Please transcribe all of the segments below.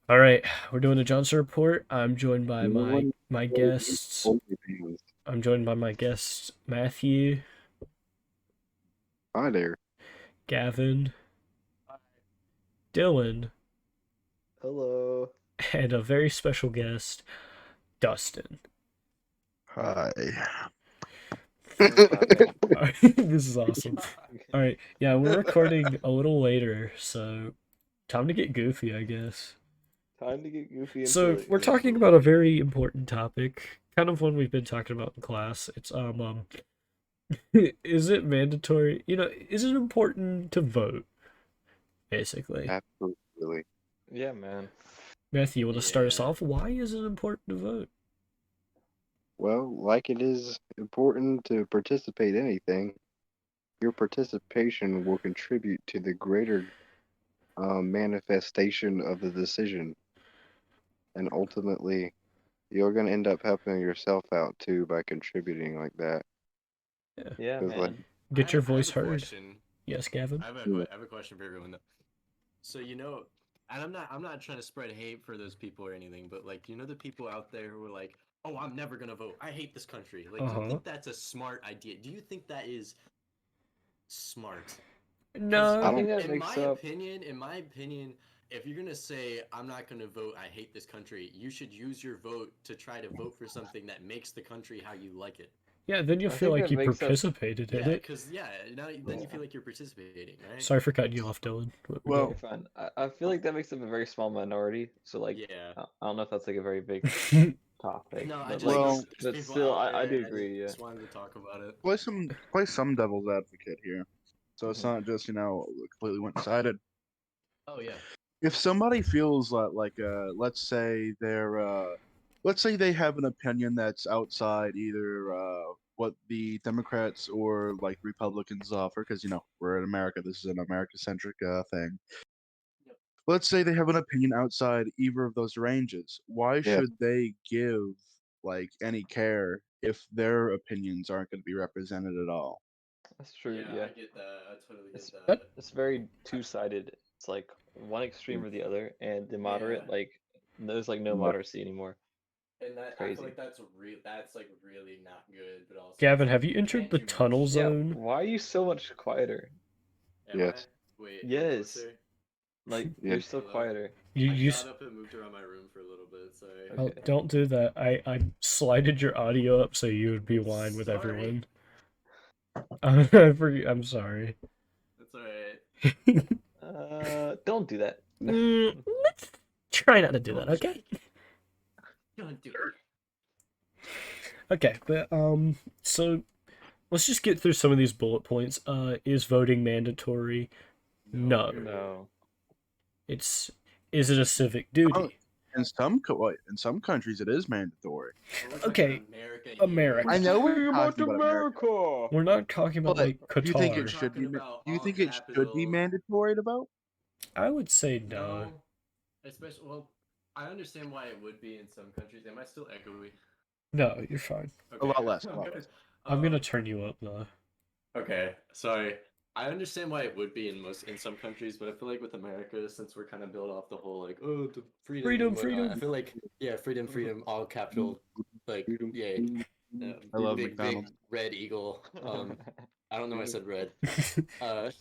All right, we're doing a Johnson report. I'm joined by No my one my knows you guests. OnlyFans. I'm joined by my guests Matthew, Hi there. Gavin, Dylan, Hello. and a very special guest, Dustin. Hi. All right, this is awesome. All right, yeah, we're recording a little later, so time to get goofy, I guess. Time to get goofy and So silly. we're talking about a very important topic, kind of one we've been talking about in class. It's is it mandatory? Is it important to vote? Basically. Absolutely. Yeah, man. Matthew, you want to start us Yeah. off? Why is it important to vote? Well, like it is important to participate in anything, your participation will contribute to the greater manifestation of the decision. And ultimately, you're going to end up helping yourself out too by contributing like that. Yeah. Yeah, Because, like, man. Get your I have voice a heard. question. Yes, Gavin. Yeah. I have a question for everyone though. So and I'm not trying to spread hate for those people or anything, but like the people out there who are like, "Oh, I'm never gonna vote. I hate this country." Like, do you Uh-huh. think that's a smart idea? Do you think that is smart? Because I No. think that in makes my up. opinion, if you're gonna say I'm not gonna vote, I hate this country, you should use your vote to try to vote for something that makes the country how you like it. Yeah, then you'll I feel think like that you makes up. participated in Yeah, it. because now then you Yeah, feel like you're participating, right? Sorry for cutting you off, Dylan. Well, you're fine. I feel like that makes up a very small minority. So like, Yeah. I don't know if that's like a very big topic, No, I but just like, well, there's but people still, out I do there. I agree. Yeah. just wanted to talk about it. play some devil's advocate here, so it's Mhm. not just completely one-sided. Oh yeah. If somebody feels let's say they have an opinion that's outside either what the Democrats or like Republicans offer, because we're in America. This is an America-centric thing. Yep. Let's say they have an opinion outside either of those ranges. Why Yeah. should they give like any care if their opinions aren't going to be represented at all? That's true. Yeah, Yeah. I get that. I totally get It's That that. it's very two-sided. It's like one extreme or the other, and the Yeah, moderate, like, there's like no Yeah. moderacy anymore. and that It's I feel crazy. like that's real. That's like really not good, but also Gavin, it's have like you you entered can't the do tunnel much. Yeah. zone? Why are you so much quieter? Am I? Yes. Wait, am I Yes. closer? Like Yeah. you're still Hold up. quieter. You I you got up and moved around my room for a little bit. Sorry. oh, Okay. don't do that. I slided your audio up so you would be in line with Sorry. everyone. I'm sorry. That's alright. Don't do that. Let's try not to do that, Don't okay? don't do it. Okay, but so let's just get through some of these bullet points. Is voting mandatory? No. No. It's is it a civic Oh, duty? in some countries it is mandatory. We're talking Okay, about America here. I America. know we're Talking about talking about America, America. We're not talking about but like do you think it We're Qatar. should talking be? about Do you all think it should be capital. mandatory to vote? I would say no. No, especially well, I understand why it would be in some countries. Am I still echoey? No, you're fine. A Okay. lot less. A lot less. I'm gonna Um. turn you up though. Okay. Sorry. I understand why it would be in some countries, but I feel like with America, since we're kind of built off the whole like the freedom Freedom, and whatnot, I freedom. feel like yeah, freedom, all capital, like yay, I love big McDonald's. red eagle. I don't know. I said red. Uh,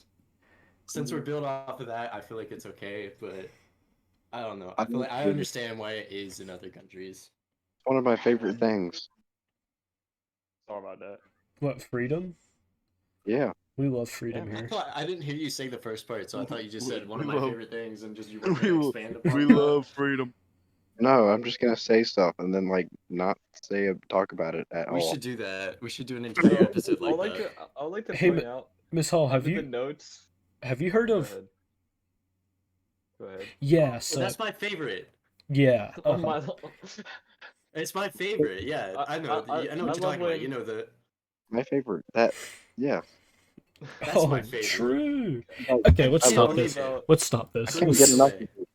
since we're built off of that, I feel like it's okay, but I don't know. I feel like I It's understand why it is in other countries. one of my favorite things. Sorry about that. What, freedom? Yeah. We love freedom Yeah. here. I didn't hear you say the first part, so I thought you just said one We of my love favorite things, and just you weren't we, gonna lo- expand we upon that. love freedom. No, I'm just gonna say stuff and then like not talk about it at We all. should do that. We should do an So entire episode I would like like that. to. I would like to Hey, point out Miss Hall, under the notes. have you heard Go of? ahead. Go ahead. Yeah, Oh, so that's my favorite. yeah. Oh my. It's my favorite. Yeah, I know. I know I what you're love talking about. when. You know the. My favorite. That. Yeah. That's Oh, my favorite. true. I, Okay, let's I stop love Talk it. this. about. Let's stop I this. can't get Let's. enough Way. of it.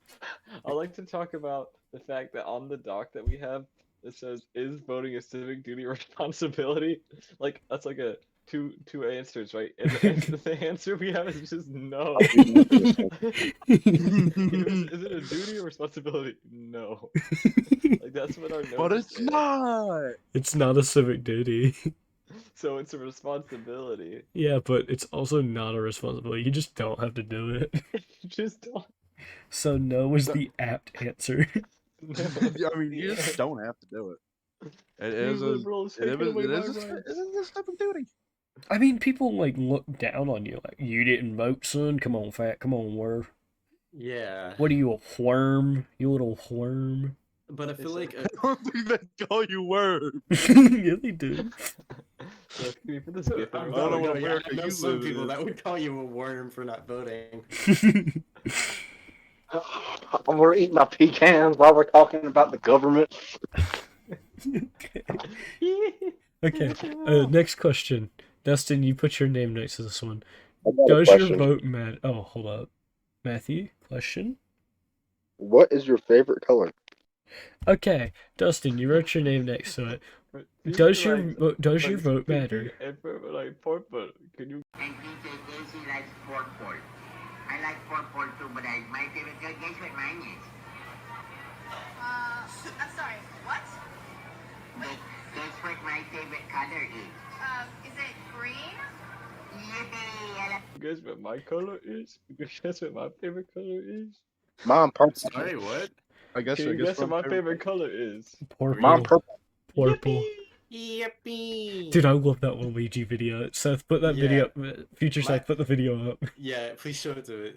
I like to talk about the fact that on the doc that we have, it says, "Is voting a civic duty or responsibility?" Like that's like a two answers, right? And the answer we have is just no. I do know this. Is it a duty or responsibility? No. Like that's what our But notes it's say. not. It's not a civic duty. So it's a responsibility. Yeah, but it's also not a responsibility. You just don't have to do it. You just don't. So no is the apt answer. No, I mean, you just don't have to do it. It you is a, liberals it taking is, away it my is a, rights. it is a step of duty. I mean, people like look down on you, like you didn't vote, son. Come on, fat. Come on, Yeah. What are you, a worm? You little worm. But I feel It's like I don't think they call you worm. Yeah, they do. So, can we put this gift in I our don't know don't what know, phone? yeah, America I know you some live people in. that would call you a worm for not voting. We're eating our pecans while we're talking about the government. Okay. Next question. Dustin, you put your name next to this one. I got a Does your question. vote matter? Oh, hold up. Matthew, question? What is your favorite color? Okay, Dustin, you wrote your name next to it. These Does are your like- does your like vote pink matter? and like purple. Can you? And DJ Daisy likes purple. I like purple too, but my favorite color, guess what mine is? I'm sorry, what? Guess what my favorite color is? Is it green? Yippee! I like You guess what my color is? You guess what my favorite color is? Mine purple. Sorry, what? I guess. Can I you guess guess what from my favorite color is? Purple. Mine purple. Purple. Yippee! Dude, I love that Luigi video. Seth, put that video up. Future Seth, put the video up. Yeah, please show it to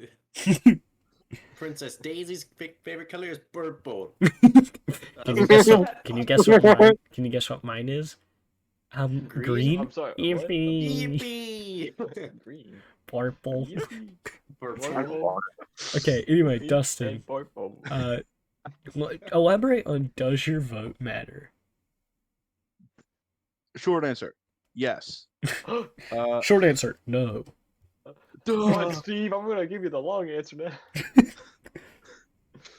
it. Princess Daisy's favorite color is purple. Can you guess what? Can you guess what mine? Can you guess what mine is? Green? Green. I'm sorry. What? Yippee. Yippee! Green. Purple. Yippee. Purple. Okay. Anyway, Pink Dustin. and purple. Elaborate on does your vote matter? Short answer, yes. Short answer, no. Come on, Duh. Steve. I'm gonna give you the long answer now.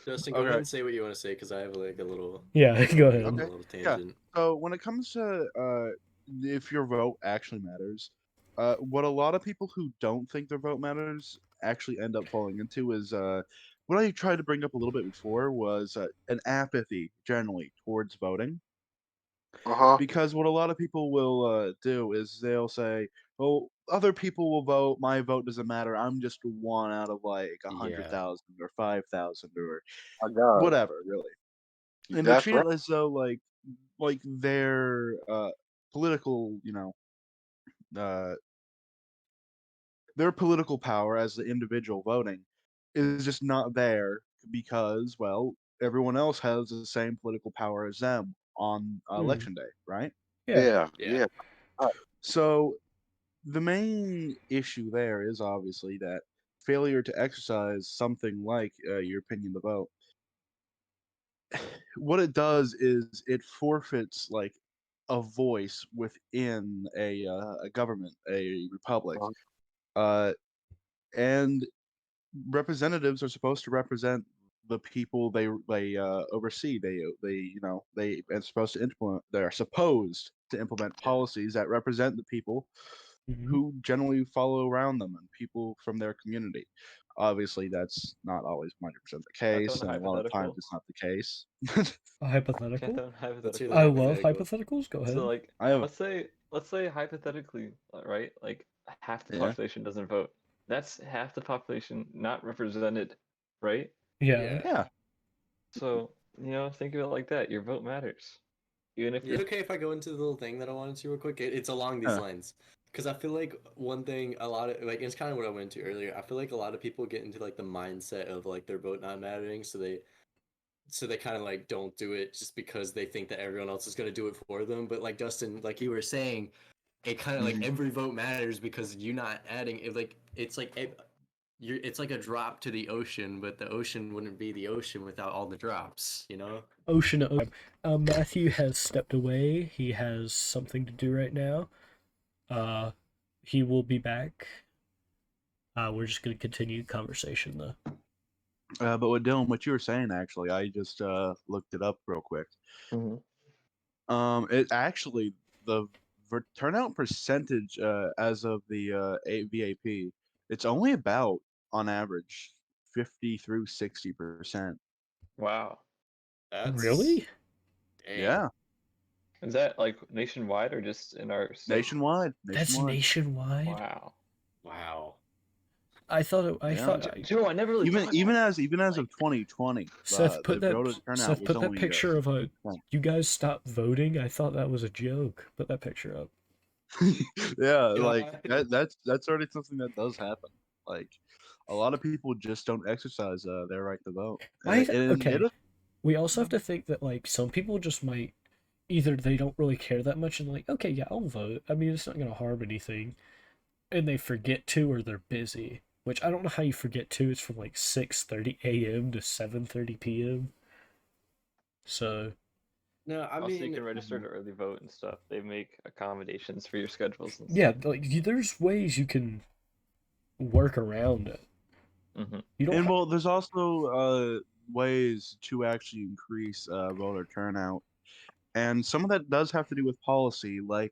Justin, go Okay. ahead and say what you want to say, because I have like a little, Yeah, go ahead. a Okay. little tangent. So when it comes to if your vote actually matters, what a lot of people who don't think their vote matters actually end up falling into is what I tried to bring up a little bit before was an apathy generally towards voting. Uh-huh. Because what a lot of people will do is they'll say, "Well, other people will vote. My vote doesn't matter. I'm just one out of like 100,000 or 5,000 or My God. whatever, really." And they That's treat right. it as though like their political, uh, their political power as the individual voting is just not there because, well, everyone else has the same political power as them on election day, right? Yeah. Yeah. So the main issue there is obviously that failure to exercise something like your opinion to vote. What it does is it forfeits like a voice within a government, a republic, uh, and representatives are supposed to represent the people they oversee. They are supposed to implement. They are supposed to implement policies that represent the people Mhm. who generally follow around them and people from their community. Obviously, that's not always 100% the case, an and a lot of times hypothetical? it's not the case. A Can't hypothetical? that Let's hear hypothetical? the I love hypothetical. hypotheticals. Go ahead. So like, I have let's say hypothetically, right? Like half the Yeah. population doesn't vote. That's half the population not represented, right? Yeah. yeah. So think of it like that. Your vote matters, even if Is it okay if I go into the little thing that I wanted to real quick? It's along these Yeah. lines. Because I feel like one thing a lot of, like, it's kind of what I went into earlier. I feel like a lot of people get into, like, the mindset of, like, their vote not mattering, so they kind of, like, don't do it just because they think that everyone else is going to do it for them. But, like, Dustin, like you were saying, it kind of, like, every vote matters because you're not adding, it's like a drop to the ocean, but the ocean wouldn't be the ocean without all the drops, you know? Ocean. Matthew has stepped away. He has something to do right now. He will be back. We're just gonna continue the conversation though. But what Dylan, what you were saying actually, I just looked it up real quick. Mhm. It actually the turnout percentage as of the VAP, it's only about on average 50 through 60%. Wow. That's Really? dang. Yeah, Is that like nationwide or just in our state? nationwide. That's nationwide. Wow. Wow. I thought Yeah. Joe, I never really Even thought even that. as of 2020, Seth put the that voter turnout Seth was put that only picture of a 60%. you guys stopped voting. I thought that was a joke. Put that picture up. Yeah, like God. that's already something that does happen. Like a lot of people just don't exercise their right to vote. Okay. We also have to think that like some people just might either they don't really care that much and like, okay, yeah, I'll vote. I mean, it's not gonna harm anything, and they forget to or they're busy. Which I don't know how you forget to. It's from like 6:30 a.m. to 7:30 p.m. So No, I Also, you mean, can register to early vote and stuff. They make accommodations for your schedules and yeah, stuff. like there's ways you can work around it. Mm-hmm. You don't. And well, there's also ways to actually increase voter turnout, and some of that does have to do with policy. Like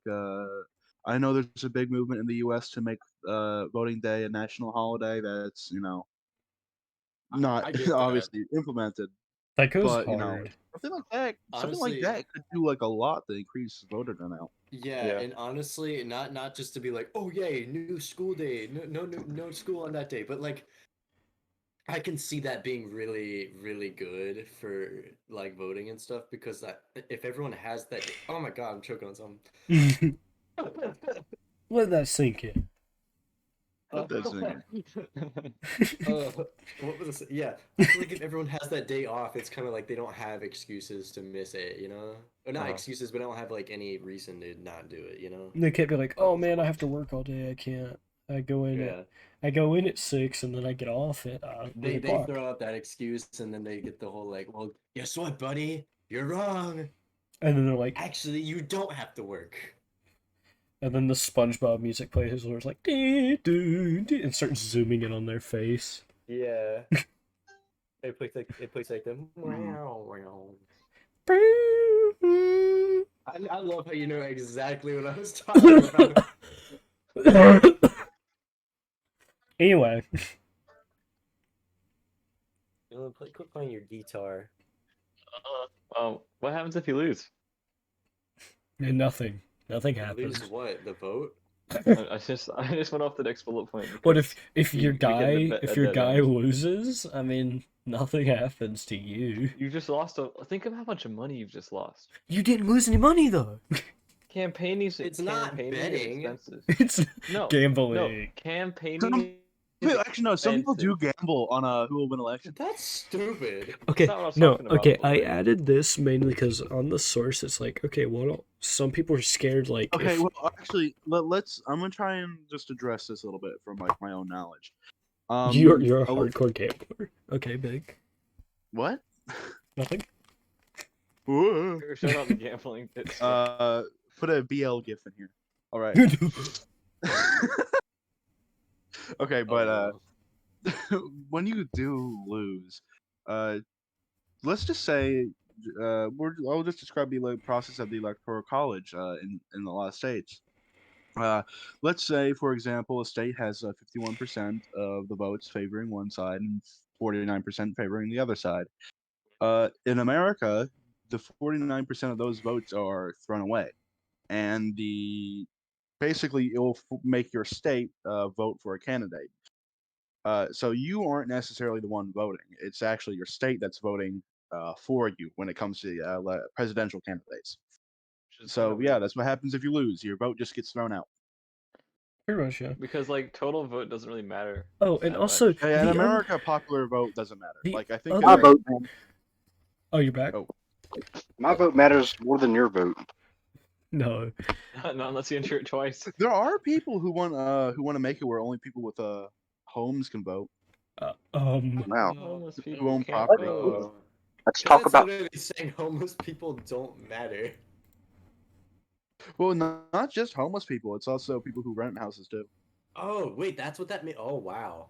I know there's a big movement in the U.S. to make voting day a national holiday. That's not I get that. obviously implemented, That goes but hard. something like Honestly, that could do like a lot to increase voter turnout. yeah, Yeah. and honestly, not just to be like, oh yay, new school day, no school on that day, but like, I can see that being really, really good for like voting and stuff because if everyone has that, oh my god, I'm choking on something. Let that sink in. That's it. What was this? Yeah, I feel like if everyone has that day off, it's kind of like they don't have excuses to miss it, you know? Or not Uh-huh. excuses, but they don't have like any reason to not do it, you know? They can't be like, oh man, I have to work all day. I can't. Yeah. I go in at 6 and then I get off at 8 They o'clock. throw out that excuse and then they get the whole like, well, guess what, buddy? You're wrong. And then they're like, Actually, you don't have to work. and then the SpongeBob music plays where it's like, dee, doo, dee, and starts zooming in on their face. Yeah. It plays like the I love how you know exactly what I was talking about. Anyway, Quit playing your guitar. What happens if you lose? and nothing Lose happens. what? The vote? I just went off the next bullet point. What because if we- your we get guy a if your dead guy end. loses? I mean, nothing happens to you. You just lost think of how much money you've just lost. You didn't lose any money though. Campaigning It's not campaigning betting. is expensive. It's No, gambling. no, campaigning. is Actually, no. Some people do expensive. gamble on who will win election. That's stupid. Okay, not what I was no, talking about, okay, but, I like- added this mainly because on the source it's like, okay, well, some people are scared, like, Okay, if, well, actually, let's. I'm gonna try and just address this a little bit from like my own knowledge. you're a a li- hardcore gambler. Okay, big. What? Nothing? Whoa. Shut up, the gambling. Put a BL gif in here. All right. Okay, but when you do lose, let's just say I'll just describe the process of the electoral college in a lot of states. Let's say, for example, a state has 51% of the votes favoring one side and 49% favoring the other side. In America, the 49% of those votes are thrown away, and basically it will make your state vote for a candidate. So you aren't necessarily the one voting; it's actually your state that's voting for you when it comes to presidential candidates. So yeah, that's what happens if you lose. Your vote just gets thrown out. Pretty much, yeah. Because like total vote doesn't really matter. Oh, and that also, much. In the America, popular vote doesn't matter. the Like I think other- My vote, man. Oh, you're back? Oh. My vote matters more than your vote. No. Not unless you enter it twice. there are people who want to make it where only people with homes can vote. Wow. Homeless Who people own can't property. vote. Let's talk about. literally saying homeless people don't matter. Well, not just homeless people. It's also people who rent houses too. Oh wait, that's what that means. Oh wow,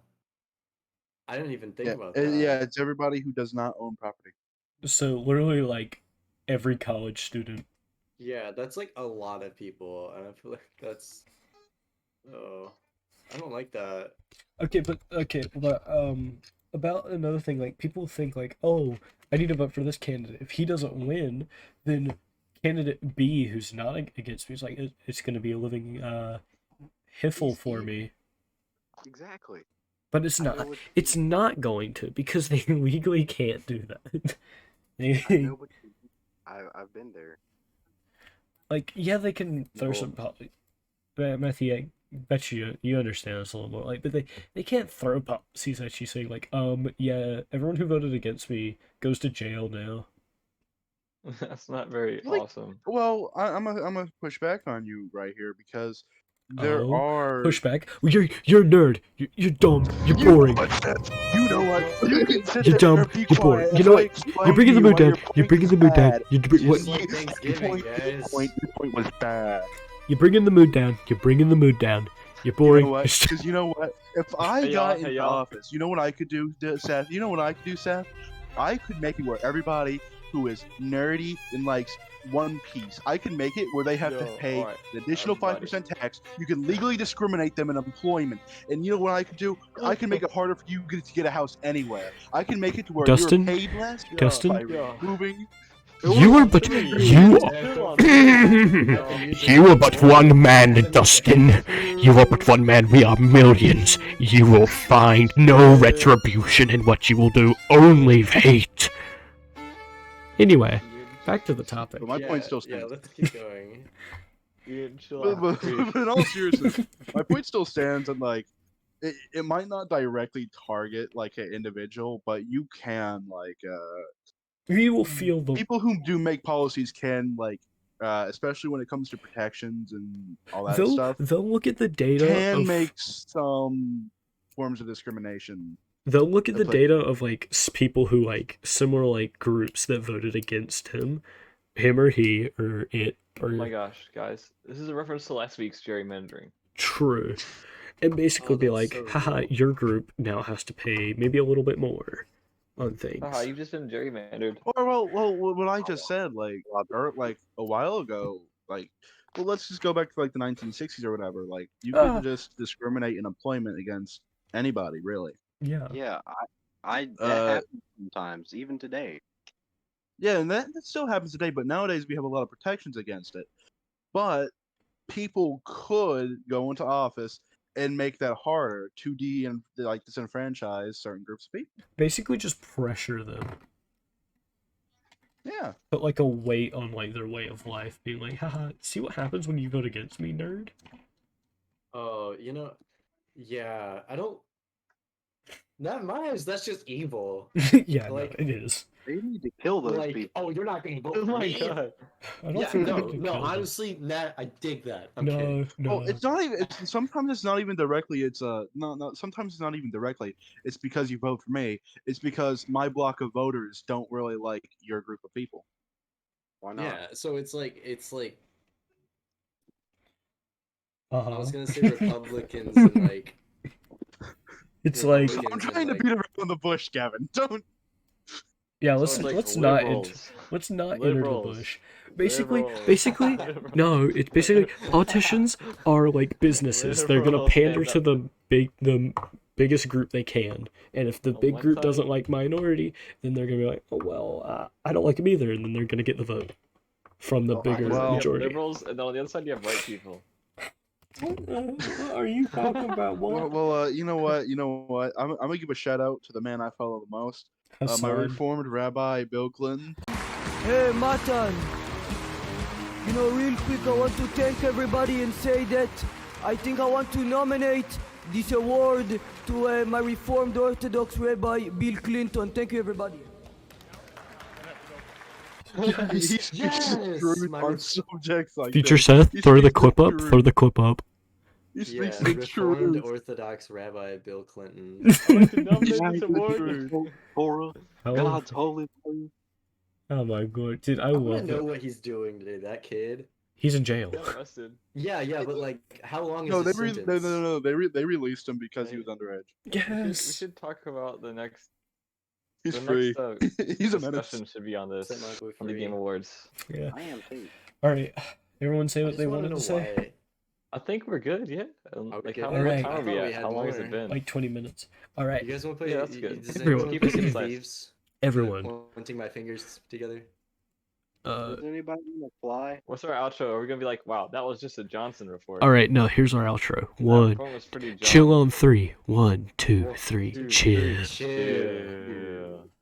I didn't even think Yeah, about that. yeah, it's everybody who does not own property. So literally, like, every college student Yeah, that's like a lot of people, and I feel like that's. Oh, I don't like that. But about another thing, like people think like, oh, I need to vote for this candidate. If he doesn't win, then candidate B, who's not against me, is like it's going to be a living hiffle for Easy. me. Exactly. But it's I know not. what It's not going to because they legally can't do that. I know what you mean. I've been there. Like yeah, they can throw No. some Matthew, I bet you understand this a little more. Like, but they can't throw policies at you saying like, yeah, everyone who voted against me goes to jail now. That's not very Like, awesome. Well, I'm gonna push back on you right here because there Oh, are. pushback. Well, you're a nerd. You're dumb. You're You know boring. what, Seth? You know what? You can sit You're there dumb. and be You're boring. quiet You as know I what? explain You're bringing to the you mood why down. your You're point bringing is the mood down. bad. What? Just like Thanksgiving, Your guys. point was bad. You're bringing the mood down. You're bringing the mood down. You're You boring. know what? Because you know what? If I Hey, got y'all, hey, into y'all. office, you know what I could do, Seth? You know what I could do, Seth? I could make it where everybody who is nerdy and likes One Piece, I can make it where they have to Yo, pay alright, an additional everybody. 5% tax. You can legally discriminate them in employment. And you know what I could do? I can make it harder for you to get a house anywhere. I can make it to where Dustin? you're paid less Dustin? by Yo. removing. You are but you. You are but one man, Dustin. You are but one man. We are millions. You will find no retribution in what you will do. Only hate. Anyway, back to the topic. But my point still Yeah, stands. let's keep going. Ian, chill But, out. but in all seriousness, my point still stands, and like, it might not directly target like an individual, but you can like You will feel the people who do make policies can like especially when it comes to protections and all that they'll stuff they'll look at the data can of make some forms of discrimination. they'll look at the It's like- data of like people who like similar like groups that voted against him or he or it Oh or my gosh, guys. This is a reference to last week's gerrymandering. true, and basically Oh, be that's like, so haha, real. your group now has to pay maybe a little bit more on things. Haha, you've just been gerrymandered. Or well, what I just said like like a while ago, like well, let's just go back to like the 1960s or whatever. Like you Ah. could just discriminate in employment against anybody, really. Yeah. Yeah, that Uh, happens sometimes, even today. Yeah, and that still happens today, but nowadays we have a lot of protections against it. But people could go into office and make that harder to disenfranchise certain groups of people. Basically just pressure them. Yeah. Put like a weight on like their way of life, being like, haha, see what happens when you vote against me, nerd? Oh, yeah, I don't. Not in my eyes, that's just evil. Yeah, Like- no, it is. They need to kill those Like, people. oh, you're not gonna vote Oh for my me? god. I don't Yeah, think no, we can no, kill them. honestly, Nat, I dig that. I'm kidding. No. Well, it's not even. It's sometimes it's not even directly. It's no. Sometimes it's not even directly. It's because you vote for me. It's because my block of voters don't really like your group of people. Why not? Yeah, so it's like Uh-huh. I was gonna say Republicans and like It's like, Republicans I'm and, trying to like- beat around the bush, Gavin. Don't. yeah, So let's it's like let's not liberals. let's not enter the Liberals. bush. Basically, Liberals. no, it's basically politicians are like businesses. They're gonna Liberals pander stand to up. the biggest group they can, and if the Oh big my group God. doesn't like minority, then they're gonna be like, oh well, I don't like them either, and then they're gonna get the vote from the Well, bigger You have majority. liberals, and then on the other side you have white people. What are you talking about? Well, you know what? I'm gonna give a shout out to the man I follow the most. My Hassan. Reformed Rabbi Bill Clinton. Hey, Matan. Real quick, I want to thank everybody and say that I think I want to nominate this award to my Reformed Orthodox Rabbi Bill Clinton. Thank you, everybody. He's Yes, screwed my on ref- subjects like Future this. Seth, He throw the speaks clip up. truth. Throw the clip up. He Yeah, speaks the Reformed truth. Orthodox Rabbi Bill Clinton. I'd like to nominate He's this the award. truth. Torah, How- God's holy place. Oh my god, dude, I I want love to know it. what he's doing today. That kid. He's in jail. He got arrested. Yeah, but like, how long is No, his no, sentence? no. They released him because he was underage. We Yes. should talk about the next. He's the free. Next, He's a menace. discussion should be on this Set Marco on the free. Game Awards. Yeah. I am too. All right, everyone say I what just they want to wanted know to say. why. I think we're good. Yeah. Are we Like good? how Alright. what I time are we thought we at? had How long has it more. been? Like 20 minutes. All right, You guys want to play? Yeah, that's good. Does Everyone. anyone Keep it play concise. Thieves? everyone. Pointing my fingers together. Uh, Does anybody want to fly? What's our outro? Are we gonna be like, wow, that was just a Johnson report? all right, no, here's our outro. That One, report was pretty chill John. on 3. 1, 2, 1, 3, 2, chill. 3, chill.「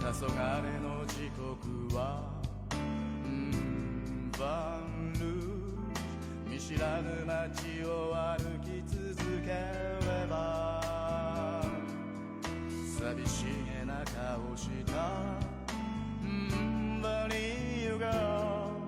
黄昏の時刻はバンルー見知らぬ街を歩き続ければ寂しげな顔した